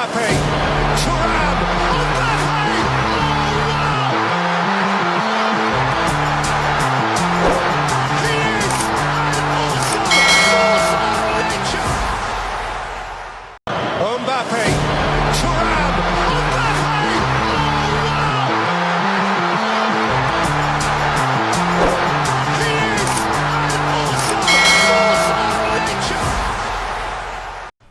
Mbappe, Thuram, Mbappe, Thuram,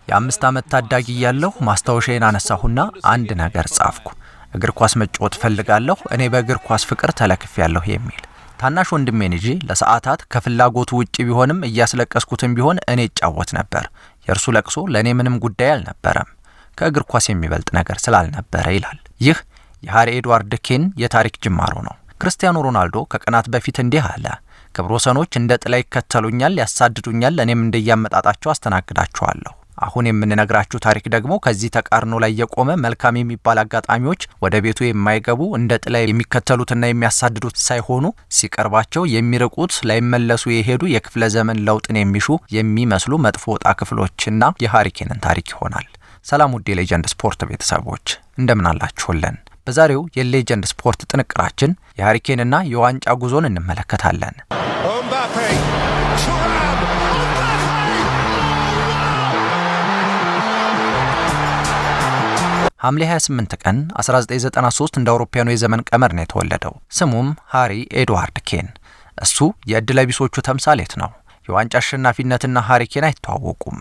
የአምስት ዓመት ታዳጊ ያለሁ ማስታወሻዬን አነሳሁና አንድ ነገር ጻፍኩ። እግር ኳስ መጫወት ፈልጋለሁ፣ እኔ በእግር ኳስ ፍቅር ተለክፌያለሁ የሚል። ታናሽ ወንድሜን እንጂ ለሰዓታት ከፍላጎቱ ውጪ ቢሆንም እያስለቀስኩትም ቢሆን እኔ እጫወት ነበር። የእርሱ ለቅሶ ለኔ ምንም ጉዳይ አልነበረም፣ ከእግር ኳስ የሚበልጥ ነገር ስላልነበረ ይላል። ይህ የሃሪ ኤድዋርድ ኬን የታሪክ ጅማሮ ነው። ክርስቲያኖ ሮናልዶ ከቀናት በፊት እንዲህ አለ። ክብረ ወሰኖች እንደ ጥላ ይከተሉኛል፣ ያሳድዱኛል፣ እኔም እንደያመጣጣቸው አስተናግዳቸዋለሁ። አሁን የምንነግራችሁ ታሪክ ደግሞ ከዚህ ተቃርኖ ላይ የቆመ መልካም የሚባል አጋጣሚዎች ወደ ቤቱ የማይገቡ እንደ ጥላ የሚከተሉትና የሚያሳድዱት ሳይሆኑ ሲቀርባቸው የሚርቁት ላይመለሱ የሄዱ የክፍለ ዘመን ለውጥን የሚሹ የሚመስሉ መጥፎ ዕጣ ክፍሎችና የሃሪ ኬንን ታሪክ ይሆናል። ሰላም ውድ የሌጀንድ ስፖርት ቤተሰቦች እንደምን አላችሁልን? በዛሬው የሌጀንድ ስፖርት ጥንቅራችን የሃሪ ኬንና የዋንጫ ጉዞን እንመለከታለን። ሐምሌ 28 ቀን 1993 እንደ አውሮፓውያኑ የዘመን ቀመር ነው የተወለደው። ስሙም ሃሪ ኤድዋርድ ኬን። እሱ የእድለቢሶቹ ተምሳሌት ነው። የዋንጫ አሸናፊነትና ሃሪ ኬን አይተዋወቁም።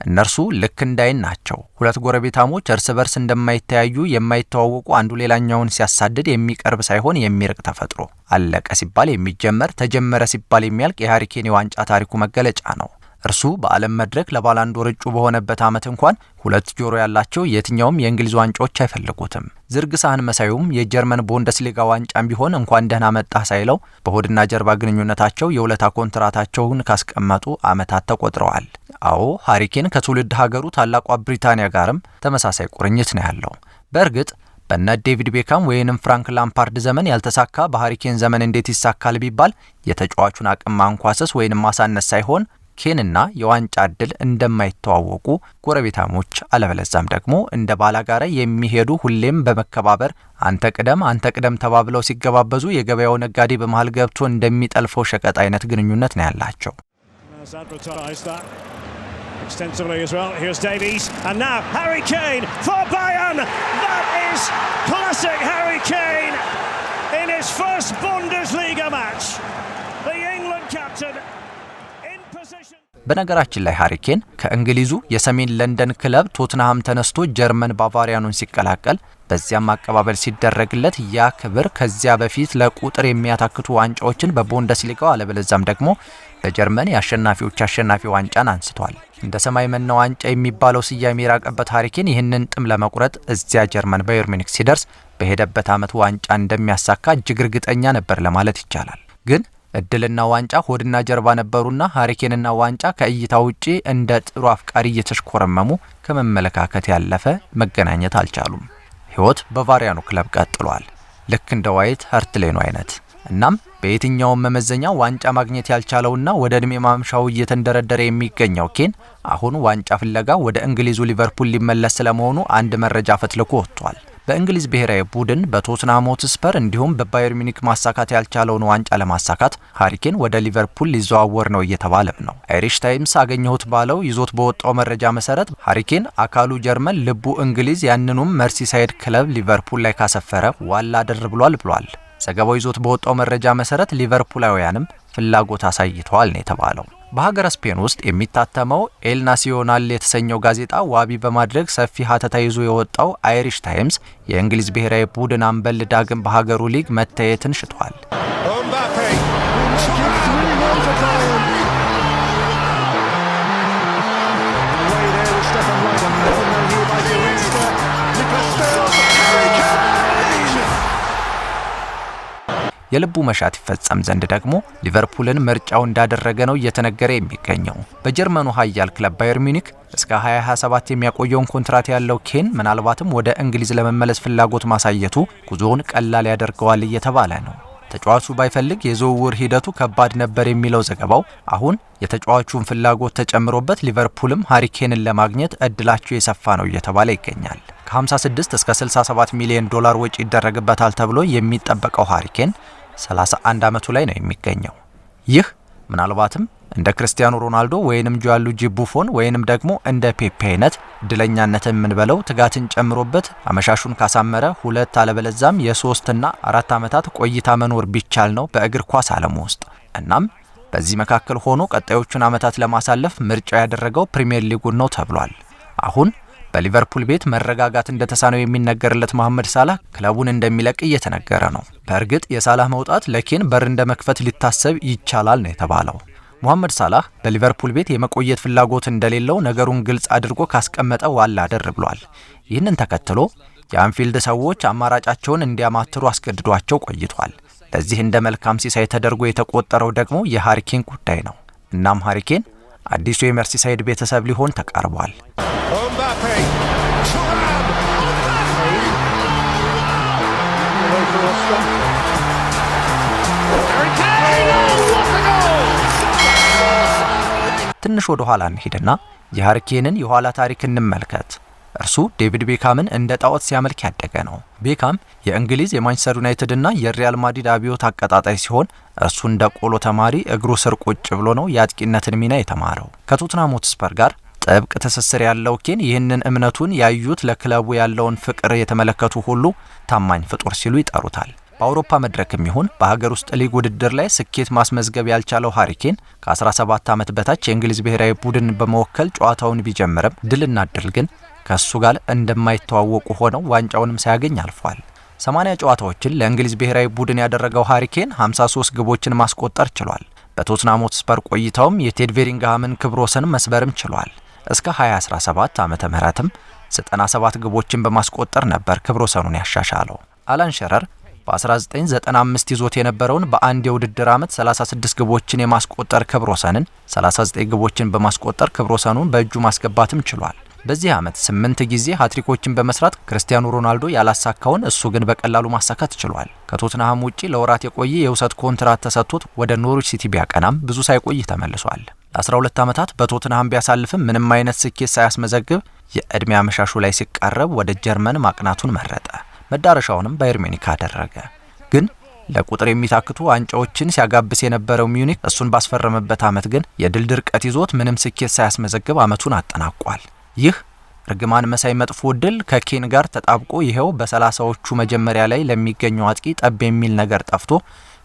እነርሱ ልክ እንዳይን ናቸው። ሁለት ጎረቤታሞች እርስ በርስ እንደማይተያዩ የማይተዋወቁ፣ አንዱ ሌላኛውን ሲያሳድድ የሚቀርብ ሳይሆን የሚርቅ ተፈጥሮ። አለቀ ሲባል የሚጀመር፣ ተጀመረ ሲባል የሚያልቅ የሃሪ ኬን የዋንጫ ታሪኩ መገለጫ ነው። እርሱ በዓለም መድረክ ለባላንዶር እጩ በሆነበት ዓመት እንኳን ሁለት ጆሮ ያላቸው የትኛውም የእንግሊዝ ዋንጫዎች አይፈልጉትም። ዝርግ ሳህን መሳዩም የጀርመን ቡንደስሊጋ ዋንጫም ቢሆን እንኳን ደህና መጣህ ሳይለው በሆድና ጀርባ ግንኙነታቸው የውለታ ኮንትራታቸውን ካስቀመጡ ዓመታት ተቆጥረዋል። አዎ ሃሪ ኬን ከትውልድ ሀገሩ ታላቋ ብሪታንያ ጋርም ተመሳሳይ ቁርኝት ነው ያለው። በእርግጥ በነ ዴቪድ ቤካም ወይንም ፍራንክ ላምፓርድ ዘመን ያልተሳካ በሃሪ ኬን ዘመን እንዴት ይሳካል ቢባል የተጫዋቹን አቅም ማንኳሰስ ወይንም ማሳነስ ሳይሆን ኬንና የዋንጫ ዕድል እንደማይተዋወቁ ጎረቤታሞች አለበለዛም ደግሞ እንደ ባላጋራ የሚሄዱ ሁሌም በመከባበር አንተ ቅደም ተባብለው ሲገባበዙ የገበያው ነጋዴ በመሃል ገብቶ እንደሚጠልፈው ሸቀጥ አይነት ግንኙነት ነው ያላቸው። Extensively as well. Here's Davies and now Harry Kane for Bayern. That is classic Harry Kane in his first Bundesliga match. The England captain. በነገራችን ላይ ሃሪ ኬን ከእንግሊዙ የሰሜን ለንደን ክለብ ቶትንሃም ተነስቶ ጀርመን ባቫሪያኑን ሲቀላቀል በዚያም አቀባበል ሲደረግለት ያ ክብር ከዚያ በፊት ለቁጥር የሚያታክቱ ዋንጫዎችን በቡንደስሊጋው አለበለዛም ደግሞ በጀርመን የአሸናፊዎች አሸናፊ ዋንጫን አንስቷል። እንደ ሰማይ መና ዋንጫ የሚባለው ስያሜ የራቀበት ሃሪ ኬን ይህንን ጥም ለመቁረጥ እዚያ ጀርመን ባየር ሙኒክ ሲደርስ በሄደበት ዓመት ዋንጫ እንደሚያሳካ እጅግ እርግጠኛ ነበር ለማለት ይቻላል። ግን እድልና ዋንጫ ሆድና ጀርባ ነበሩና ሃሪ ኬንና ዋንጫ ከእይታ ውጪ እንደ ጥሩ አፍቃሪ እየተሽኮረመሙ ከመመለካከት ያለፈ መገናኘት አልቻሉም። ህይወት በቫሪያኑ ክለብ ቀጥሏል፣ ልክ እንደ ዋይት ሃርት ሌኖ አይነት። እናም በየትኛውም መመዘኛ ዋንጫ ማግኘት ያልቻለውና ወደ እድሜ ማምሻው እየተንደረደረ የሚገኘው ኬን አሁን ዋንጫ ፍለጋ ወደ እንግሊዙ ሊቨርፑል ሊመለስ ስለመሆኑ አንድ መረጃ ፈትልኮ ወጥቷል። በእንግሊዝ ብሔራዊ ቡድን በቶትንሃም ሆትስፐር እንዲሁም በባየር ሙኒክ ማሳካት ያልቻለውን ዋንጫ ለማሳካት ሃሪ ኬን ወደ ሊቨርፑል ሊዘዋወር ነው እየተባለም ነው። አይሪሽ ታይምስ አገኘሁት ባለው ይዞት በወጣው መረጃ መሰረት ሃሪ ኬን አካሉ ጀርመን ልቡ እንግሊዝ ያንኑም መርሲሳይድ ክለብ ሊቨርፑል ላይ ካሰፈረ ዋላ አደር ብሏል። ዘገባው ይዞት በወጣው መረጃ መሰረት ሊቨርፑላውያንም ፍላጎት አሳይተዋል ነው የተባለው። በሀገረ ስፔን ውስጥ የሚታተመው ኤል ናሲዮናል የተሰኘው ጋዜጣ ዋቢ በማድረግ ሰፊ ሀተታ ይዞ የወጣው አይሪሽ ታይምስ የእንግሊዝ ብሔራዊ ቡድን አምበል ዳግም በሀገሩ ሊግ መታየትን ሽቷል። የልቡ መሻት ይፈጸም ዘንድ ደግሞ ሊቨርፑልን ምርጫው እንዳደረገ ነው እየተነገረ የሚገኘው። በጀርመኑ ኃያል ክለብ ባየር ሙኒክ እስከ 2027 የሚያቆየውን ኮንትራት ያለው ኬን ምናልባትም ወደ እንግሊዝ ለመመለስ ፍላጎት ማሳየቱ ጉዞውን ቀላል ያደርገዋል እየተባለ ነው። ተጫዋቹ ባይፈልግ የዝውውር ሂደቱ ከባድ ነበር የሚለው ዘገባው አሁን የተጫዋቹን ፍላጎት ተጨምሮበት ሊቨርፑልም ሃሪ ኬንን ለማግኘት እድላቸው የሰፋ ነው እየተባለ ይገኛል። ከ56 እስከ 67 ሚሊዮን ዶላር ወጪ ይደረግበታል ተብሎ የሚጠበቀው ሃሪ ኬን 31 ዓመቱ ላይ ነው የሚገኘው። ይህ ምናልባትም እንደ ክርስቲያኖ ሮናልዶ ወይንም ጂያንሉጂ ቡፎን ወይንም ደግሞ እንደ ፔፔ አይነት ድለኛነትን የምንበለው ትጋትን ጨምሮበት አመሻሹን ካሳመረ 2 አለበለዛም የ3 እና 4 ዓመታት ቆይታ መኖር ቢቻል ነው በእግር ኳስ ዓለም ውስጥ። እናም በዚህ መካከል ሆኖ ቀጣዮቹን ዓመታት ለማሳለፍ ምርጫ ያደረገው ፕሪሚየር ሊጉን ነው ተብሏል። አሁን በሊቨርፑል ቤት መረጋጋት እንደተሳነው የሚነገርለት መሐመድ ሳላህ ክለቡን እንደሚለቅ እየተነገረ ነው። በእርግጥ የሳላህ መውጣት ለኬን በር እንደመክፈት ሊታሰብ ይቻላል ነው የተባለው። መሐመድ ሳላህ በሊቨርፑል ቤት የመቆየት ፍላጎት እንደሌለው ነገሩን ግልጽ አድርጎ ካስቀመጠ ዋላ አደር ብሏል። ይህንን ተከትሎ የአንፊልድ ሰዎች አማራጫቸውን እንዲያማትሩ አስገድዷቸው ቆይቷል። ለዚህ እንደ መልካም ሲሳይ ተደርጎ የተቆጠረው ደግሞ የሃሪ ኬን ጉዳይ ነው። እናም ሃሪ ኬን አዲሱ የመርሲሳይድ ቤተሰብ ሊሆን ተቃርቧል። Mbappe, Thuram, ትንሽ ወደ ኋላ እንሄድና የሃሪ ኬንን የኋላ ታሪክ እንመልከት። እርሱ ዴቪድ ቤካምን እንደ ጣዖት ሲያመልክ ያደገ ነው። ቤካም የእንግሊዝ የማንቸስተር ዩናይትድ እና የሪያል ማድሪድ አብዮት አቀጣጣይ ሲሆን እርሱ እንደ ቆሎ ተማሪ እግሩ ስር ቁጭ ብሎ ነው የአጥቂነትን ሚና የተማረው። ከቶትናም ሆትስፐር ጋር ጥብቅ ትስስር ያለው ኬን ይህንን እምነቱን ያዩት ለክለቡ ያለውን ፍቅር የተመለከቱ ሁሉ ታማኝ ፍጡር ሲሉ ይጠሩታል። በአውሮፓ መድረክም ይሁን በሀገር ውስጥ ሊግ ውድድር ላይ ስኬት ማስመዝገብ ያልቻለው ሃሪ ኬን ከ17 ዓመት በታች የእንግሊዝ ብሔራዊ ቡድን በመወከል ጨዋታውን ቢጀምርም ድልና ድል ግን ከሱ ጋር እንደማይተዋወቁ ሆነው ዋንጫውንም ሳያገኝ አልፏል። 80 ጨዋታዎችን ለእንግሊዝ ብሔራዊ ቡድን ያደረገው ሃሪ ኬን 53 ግቦችን ማስቆጠር ችሏል። በቶትናም ሆትስፐር ቆይታውም የቴድ ቬሪንግሃምን ክብረ ወሰን መስበርም ችሏል። እስከ 2017 ዓመተ ምህረትም 97 ግቦችን በማስቆጠር ነበር ክብረ ወሰኑን ያሻሻለው። አላን ሸረር በ1995 ይዞት የነበረውን በአንድ የውድድር ዓመት 36 ግቦችን የማስቆጠር ክብረ ወሰንን 39 ግቦችን በማስቆጠር ክብረ ወሰኑን በእጁ ማስገባትም ችሏል። በዚህ ዓመት 8 ጊዜ ሃትሪኮችን በመስራት ክርስቲያኖ ሮናልዶ ያላሳካውን እሱ ግን በቀላሉ ማሳካት ችሏል። ከቶትንሃም ውጪ ለወራት የቆየ የውሰት ኮንትራት ተሰጥቶት ወደ ኖርዊች ሲቲ ቢያቀናም ብዙ ሳይቆይ ተመልሷል። ለ12 ዓመታት በቶትንሃም ቢያሳልፍም ምንም አይነት ስኬት ሳያስመዘግብ የእድሜ አመሻሹ ላይ ሲቃረብ ወደ ጀርመን ማቅናቱን መረጠ። መዳረሻውንም ባየር ሚኒክ አደረገ። ግን ለቁጥር የሚታክቱ ዋንጫዎችን ሲያጋብስ የነበረው ሚዩኒክ እሱን ባስፈረመበት ዓመት ግን የድል ድርቀት ይዞት ምንም ስኬት ሳያስመዘግብ ዓመቱን አጠናቋል። ይህ ርግማን መሳይ መጥፎ ድል ከኬን ጋር ተጣብቆ ይሄው በ30ዎቹ መጀመሪያ ላይ ለሚገኘው አጥቂ ጠብ የሚል ነገር ጠፍቶ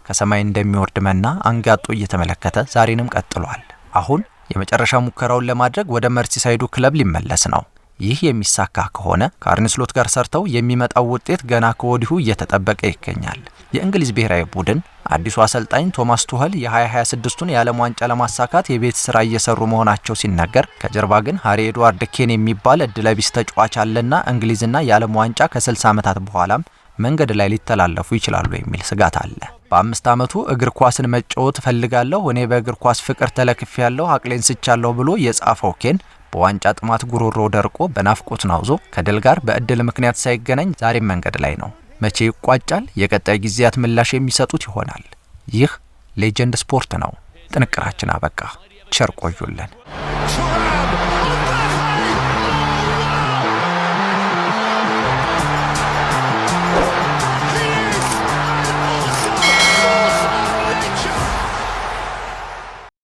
ከሰማይ እንደሚወርድ መና አንጋጦ እየተመለከተ ዛሬንም ቀጥሏል። አሁን የመጨረሻ ሙከራውን ለማድረግ ወደ መርሲሳይዱ ክለብ ሊመለስ ነው። ይህ የሚሳካ ከሆነ ከአርነ ስሎት ጋር ሰርተው የሚመጣው ውጤት ገና ከወዲሁ እየተጠበቀ ይገኛል። የእንግሊዝ ብሔራዊ ቡድን አዲሱ አሰልጣኝ ቶማስ ቱኸል የ2026ቱን የዓለም ዋንጫ ለማሳካት የቤት ስራ እየሰሩ መሆናቸው ሲነገር፣ ከጀርባ ግን ሃሪ ኤድዋርድ ኬን የሚባል እድለቢስ ተጫዋች አለና እንግሊዝና የዓለም ዋንጫ ከ60 ዓመታት በኋላም መንገድ ላይ ሊተላለፉ ይችላሉ የሚል ስጋት አለ። በ5 ዓመቱ እግር ኳስን መጫወት ፈልጋለሁ፣ እኔ በእግር ኳስ ፍቅር ተለክፌያለሁ፣ አቅሌን ስቻለሁ ብሎ የጻፈው ኬን በዋንጫ ጥማት ጉሮሮ ደርቆ በናፍቆት ናውዞ ከድል ጋር በእድል ምክንያት ሳይገናኝ ዛሬም መንገድ ላይ ነው። መቼ ይቋጫል? የቀጣይ ጊዜያት ምላሽ የሚሰጡት ይሆናል። ይህ ሌጀንድ ስፖርት ነው። ጥንቅራችን አበቃ። ቸር ቆዩልን።